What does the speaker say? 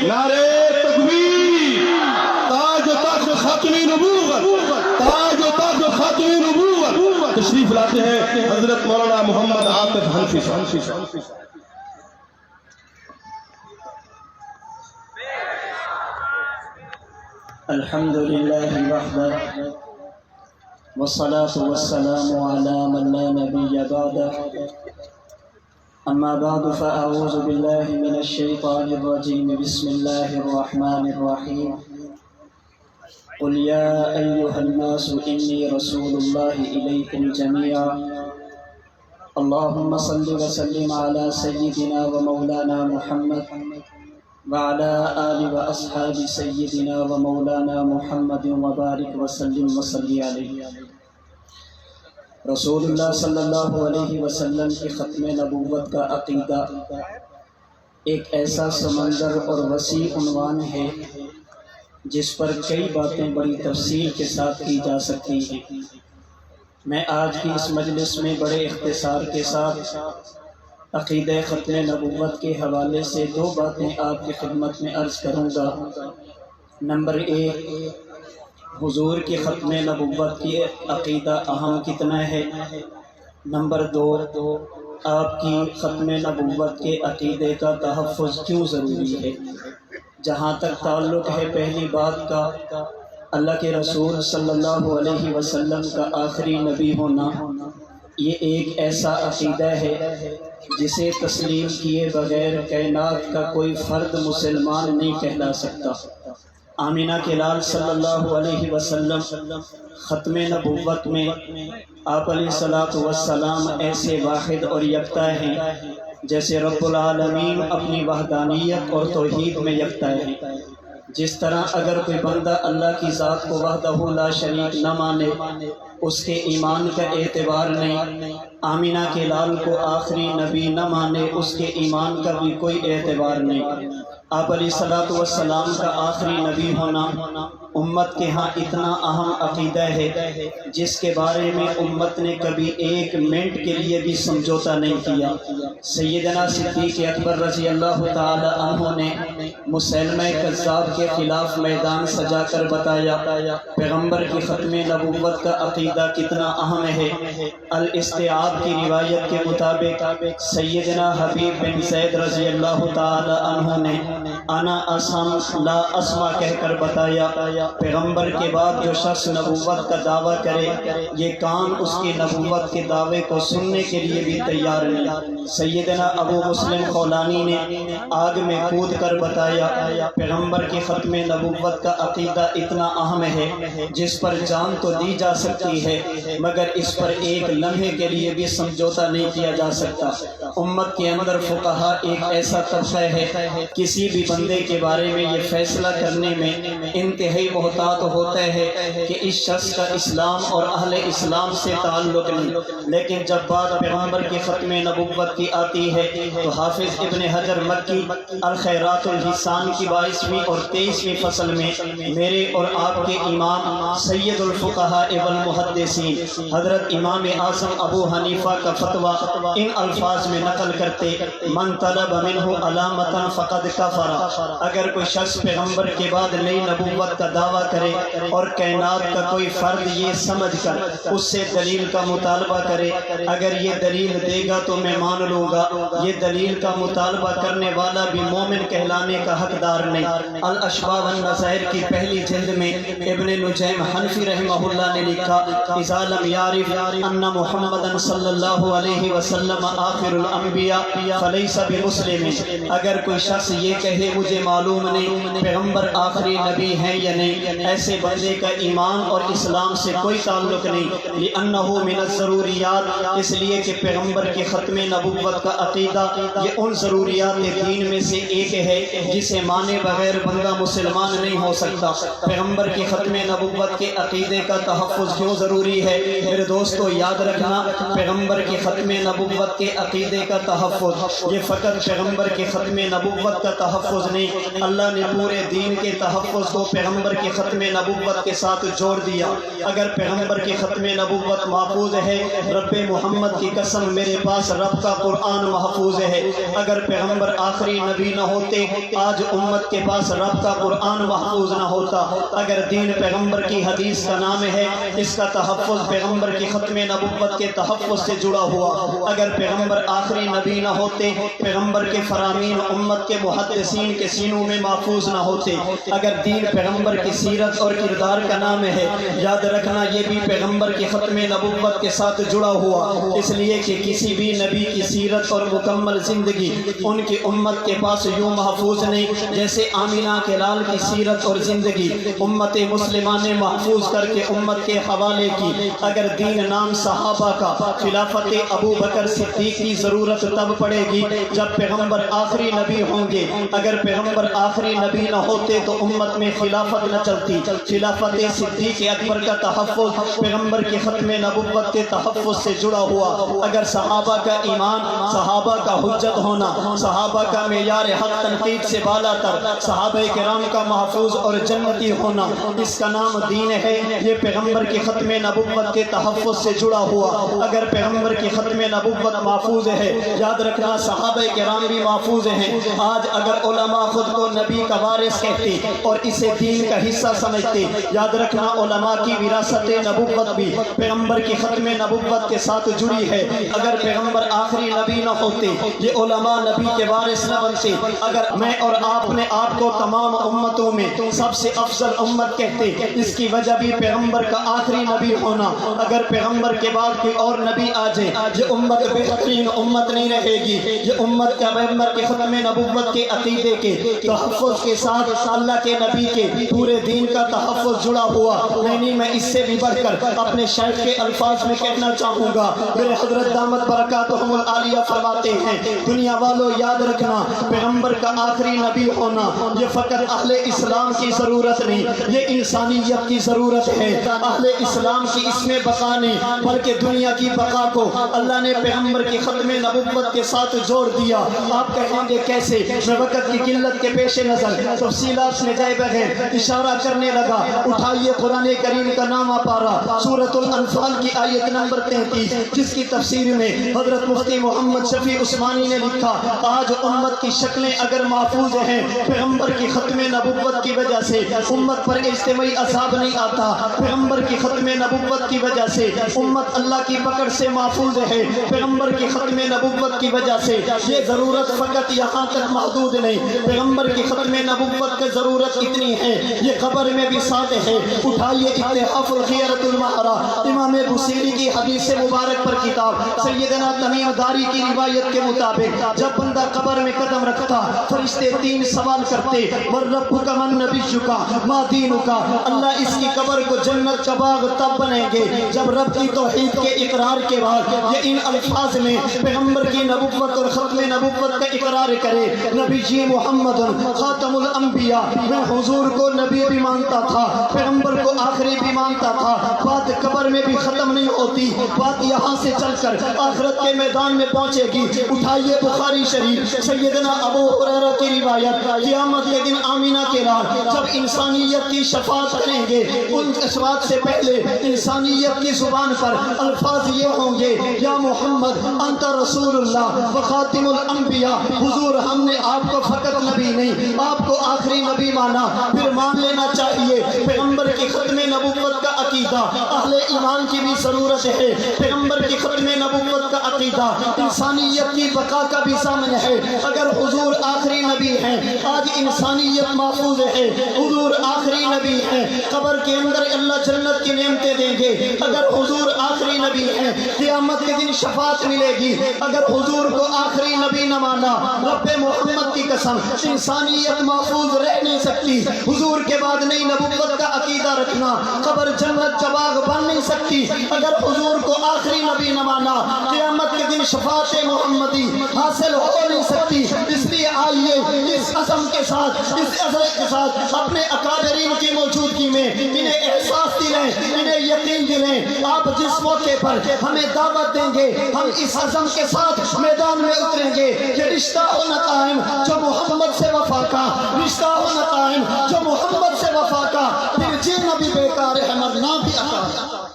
نعرے تکبیر، تاج و تاج خاتم نبوت، تاج و تاج خاتم نبوت تشریف لاتے ہیں حضرت مولانا محمد عاطف حنفی صاحب۔ الحمد لله وحده والصلاة والسلام على من لا نبي بعده، أما بعد فأعوذ بالله من الشيطان الرجيم، بسم الله الرحمن الرحيم. قل يا أيها الناس إني رسول الله إليكم جميعا. اللهم صل وسلم على سيدنا ومولانا محمد وعلى آل وأصحاب سيدنا ومولانا محمد وبارك وسلم وصلی علیہ۔ رسول اللہ صلی اللہ علیہ وسلم کی ختم نبوت کا عقیدہ ایک ایسا سمندر اور وسیع عنوان ہے جس پر کئی باتیں بڑی تفصیل کے ساتھ کی جا سکتی ہیں۔ میں آج کی اس مجلس میں بڑے اختصار کے ساتھ عقیدہ ختم نبوت کے حوالے سے دو باتیں آپ کی خدمت میں عرض کروں گا۔ نمبر ایک، حضور کی ختم نبوت کی عقیدہ اہم کتنا ہے۔ نمبر دو، آپ کی ختم نبوت کے عقیدے کا تحفظ کیوں ضروری ہے۔ جہاں تک تعلق ہے پہلی بات کا، اللہ کے رسول صلی اللہ علیہ وسلم کا آخری نبی ہونا، یہ ایک ایسا عقیدہ ہے جسے تسلیم کیے بغیر کائنات کا کوئی فرد مسلمان نہیں کہلا سکتا۔ آمینہ کے لال صلی اللہ علیہ وسلم ختم نبوت میں آپ علیہ الصلوۃ والسلام ایسے واحد اور یکتا ہیں جیسے رب العالمین اپنی وحدانیت اور توحید میں یکتا ہے۔ جس طرح اگر کوئی بندہ اللہ کی ذات کو وحدہ لا شریک نہ مانے، اس کے ایمان کا اعتبار نہیں۔ آمینہ کے لال کو آخری نبی نہ مانے، اس کے ایمان کا بھی کوئی اعتبار نہیں۔ آپ علیہ الصلوۃ والسلام کا آخری نبی ہونا امت کے ہاں اتنا اہم عقیدہ ہے جس کے بارے میں امت نے کبھی ایک منٹ کے لیے بھی سمجھوتا نہیں کیا۔ سیدنا صدیق اکبر رضی اللہ تعالی عنہ نے مسیلمہ کذاب کے خلاف میدان سجا کر بتایا پیغمبر کی ختم نبوت کا عقیدہ کتنا اہم ہے۔ الاستیعاب کی روایت کے مطابق سیدنا حبیب بن زید رضی اللہ تعالی عنہ نے انا اسم لا اسمع کہہ کر بتایا پیغمبر کے بعد جو شخص نبوت کا دعویٰ کرے یہ کان اس کی نبوت کے دعوے کو سننے کے لیے بھی تیار نہیں۔ سیدنا ابو مسلم خولانی نے آگ میں کود کر بتایا پیغمبر کی ختم نبوت کا عقیدہ اتنا اہم ہے جس پر جان تو دی جا سکتی ہے مگر اس پر ایک لمحے کے لیے بھی سمجھوتا نہیں کیا جا سکتا۔ امت کے اندر فقہا ایک ایسا طبقہ ہے کسی بھی بندے کے بارے میں یہ فیصلہ کرنے میں انتہائی محتاط ہوتا ہے کہ اس شخص کا اسلام اور اہل اسلام سے تعلق نہیں، لیکن جب بات پیغمبر کی ختم نبوت کی آتی ہے تو حافظ ابن حجر مکی الخیرات الحسان کی 22ویں اور 23ویں فصل میں میرے اور آپ کے امام سید الفقہاء والمحدثین حضرت امام اعظم ابو حنیفہ کا فتویٰ ان الفاظ میں نقل کرتے من طلب منہ علامتا فقد کفر۔ اگر کوئی شخص پیغمبر کے بعد نئی نبوت کا دعویٰ کرے اور کائنات کا کوئی فرد یہ سمجھ کر اس سے دلیل کا مطالبہ کرے، اگر یہ دلیل دے گا تو میں مان لوں گا، یہ دلیل کا مطالبہ کرنے والا بھی مومن کہلانے کا حقدار نہیں۔ الاشباح والنظائر کی پہلی جلد میں ابن نجیم حنفی رحمہ اللہ نے لکھا اذا لم یعرف ان محمد صلی اللہ علیہ وسلم آخر الانبیاء فلیس بمسلم۔ اگر کوئی شخص یہ کہے مجھے معلوم نہیں پیغمبر آخری نبی ہیں یا نہیں، ایسے بندے کا ایمان اور اسلام سے کوئی تعلق نہیں، لأنه من الضروریات، اس لیے کہ پیغمبر کے ختم نبوت کا عقیدہ یہ ان ضروریات دین میں سے ایک ہے جسے مانے بغیر بندہ مسلمان نہیں ہو سکتا۔ پیغمبر کی ختم نبوت کے عقیدے کا تحفظ کیوں ضروری ہے۔ میرے دوستو یاد رکھنا، پیغمبر کی ختم نبوت کے عقیدے کا تحفظ یہ فقط پیغمبر کی ختم نبوت کا تحفظ نہیں، اللہ نے پورے دین کے تحفظ کو پیغمبر کی ختم نبوت کے ساتھ جوڑ دیا۔ اگر پیغمبر کی ختم نبوت محفوظ ہے، رب محمد کی قسم میرے پاس رب کا قرآن محفوظ ہے۔ اگر پیغمبر آخری نبی نہ ہوتے، آج امت کے پاس رب کا قرآن محفوظ نہ ہوتا۔ اگر دین پیغمبر کی حدیث کا نام ہے، اس کا تحفظ پیغمبر کی ختم نبوت کے تحفظ سے جڑا ہوا۔ اگر پیغمبر آخری نبی نہ ہوتے، پیغمبر کے فرامین امت کے محدثین کے سینوں میں محفوظ نہ ہوتے۔ اگر دین پیغمبر کی سیرت اور کردار کا نام ہے، یاد رکھنا یہ بھی پیغمبر کی ختم نبوت کے ساتھ جڑا ہوا، اس لیے کہ کسی بھی نبی کی سیرت اور مکمل زندگی ان کی امت کے پاس یوں محفوظ نہیں جیسے آمینہ کے لال کی سیرت اور زندگی امت مسلمہ نے محفوظ کر کے امت کے حوالے کی۔ اگر دین نام صحابہ کا خلافت ابو بکر صدیق کی ضرورت تب پڑے گی جب پیغمبر آخری نبی ہوں گے۔ اگر پیغمبر آخری نبی نہ ہوتے تو امت میں خلافت نہ چلتی۔ خلافت صدیق اکبر کا تحفظ پیغمبر کی ختم نبوت کے تحفظ سے جڑا ہوا۔ اگر صحابہ کا ایمان، صحابہ کا حجت ہونا، صحابہ کا معیار حق تنقید سے بالا تر، صحابہ کرام کا محفوظ اور جنتی ہونا، اس کا نام دین ہے، یہ پیغمبر کی ختم نبوت کے تحفظ سے جڑا ہوا۔ اگر پیغمبر کی ختم نبوت محفوظ ہے، یاد رکھنا صحابہ کرام بھی محفوظ ہیں۔ آج اگر علماء خود کو نبی کا وارث کہتے اور اسے دین کا حصہ سمجھتے، یاد رکھنا علماء کی وراثت نبوت بھی پیغمبر کی ختم نبوت کے ساتھ جڑی ہے۔ اگر پیغمبر آخری نبی نہ ہوتے، یہ علماء نبی کے وارث نہ بنتے۔ اگر میں اور آپ نے آپ کو تمام امتوں میں سب سے افضل امت کہتے، اس کی وجہ بھی پیغمبر کا آخری نبی ہونا۔ اگر پیغمبر کے بعد کوئی اور نبی آ جائے، یہ امت بہترین امت نہیں رہے گی۔ یہ امت کا پیغمبر کے ختم نبوت کے عقیدے کے تحفظ کے ساتھ اللہ کے نبی کے پورے دین کا تحفظ جڑا ہوا۔ نہیں، میں اس سے بھی بڑھ کر اپنے شیخ کے الفاظ میں کہنا چاہوں گا۔ میرے حضرت دامت برکاتہم العالیہ فرماتے ہیں، دنیا والوں یاد رکھنا، پیغمبر کا آخری نبی ہونا یہ فقط اہل اسلام کی ضرورت نہیں، یہ انسانیت کی ضرورت ہے۔ اہل اسلام کی اس میں بقا نہیں، بلکہ دنیا کی بقا کو اللہ نے پیغمبر کی ختم نبوت کے ساتھ جوڑ دیا۔ آپ کہیں گے کیسے؟ میں وقت کی قلت کے پیش نظر تفصیلات میں جائے بغیر اشارہ کرنے لگا۔ اٹھائیے قرآن کریم کا نامہ پارہ، سورۃ الانفال کی آیت نمبر 33، جس کی تفسیر میں حضرت مفتی محمد شفیع عثمانی نے لکھا، آج امت کی شکلیں اگر محفوظ ہیں پیغمبر کی ختم نبوت کی وجہ سے، امت پر اجتماعی عذاب نہیں آتا پیغمبر کی ختم نبوت کی وجہ سے، امت اللہ کی پکڑ سے محفوظ ہے پیغمبر کی ختم نبوت کی وجہ سے۔ یہ ضرورت فقط یہاں تک محدود نہیں، پیغمبر کی ختم نبوت کی ضرورت اتنی ہے یہ قبر میں بھی ساتھ ہے۔ اٹھائیے اتحاف الخیرۃ المہرہ، امام بصیری کی حدیث مبارک پر کتاب، سیدنا تمیم داری کی روایت کے مطابق جب بندہ قبر میں قدم رکھتا، فرشتے تین سوال کرتے، وَرَبُّكَ مَن نَبِيُّكَ مَا دِينُكَ، اللہ اس کی قبر کو جنت کا باغ تب بنیں گے جب رب کی توحید کے اقرار کے بعد یہ ان الفاظ میں پیغمبر کی نبوت اور ختم نبوت کا اقرار کرے، نبی جی محمد خاتم الانبیاء، میں حضور کو نبی بھی مانتا تھا، پیغمبر کو آخری بھی مانتا تھا۔ بات قبر میں بھی ختم نہیں ہوتی، بات یہاں سے چل کر آخرت کے میدان میں پہنچے گی۔ اٹھائیے بخاری شریف سیدنا ابو ہریرہ کی روایت، قیامت کے دن آمینہ کے لال جب انسانیت کی شفاعت کریں گے، ان شفاعت سے پہلے انسانیت کی زبان پر الفاظ یہ ہوں گے، یا محمد انت رسول اللہ و خاتم الانبیاء، حضور ہم نے آپ کو فقط نبی نہیں، آپ کو آخری نبی مانا۔ پھر مان لینا چاہیے پیغمبر کی ختم نبوت کا عقیدہ اہل ایمان کی بھی ضرورت ہے۔ پیغمبر کی ختم نبوت کا عقیدہ انسانیت کی بقا کا بھی ضامن ہے۔ اگر حضور آخری نبی ہیں، آج انسانیت محفوظ ہے، حضور آخری نبی ہیں، قبر کے اندر اللہ جنت کی نعمتیں دیں گے۔ اگر حضور آخری نبی ہیں، قیامت کے دن شفاعت ملے گی۔ اگر حضور کو آخری نبی نہ مانا، رب محمد کی قسم انسانیت محفوظ رہ نہیں سکتی۔ حضور کے بعد نئی نبوت کا عقیدہ رکھنا، قبر جنت کا باغ بن نہیں سکتی۔ اگر حضور کو آخری نبی نہ مانا، قیامت کے دن شفاعت محمدی حاصل ہو نہیں سکتی۔ اس لیے آئیے اس عزم کے ساتھ اس عظمت کے ساتھ اپنے اکابرین کی موجودگی میں انہیں احساس دلائیں، انہیں یقین دلائیں۔ آپ جس موقع پر ہمیں دعوت دیں گے ہم اس عزم کے ساتھ میدان میں اتریں گے کہ رشتہ ہونا قائم جو محمد سے وفا کا، رشتہ ہونا قائم جو محمد سے وفا کا، پھر جی نبی بیکار ہے مرنا بھی عطا ہے۔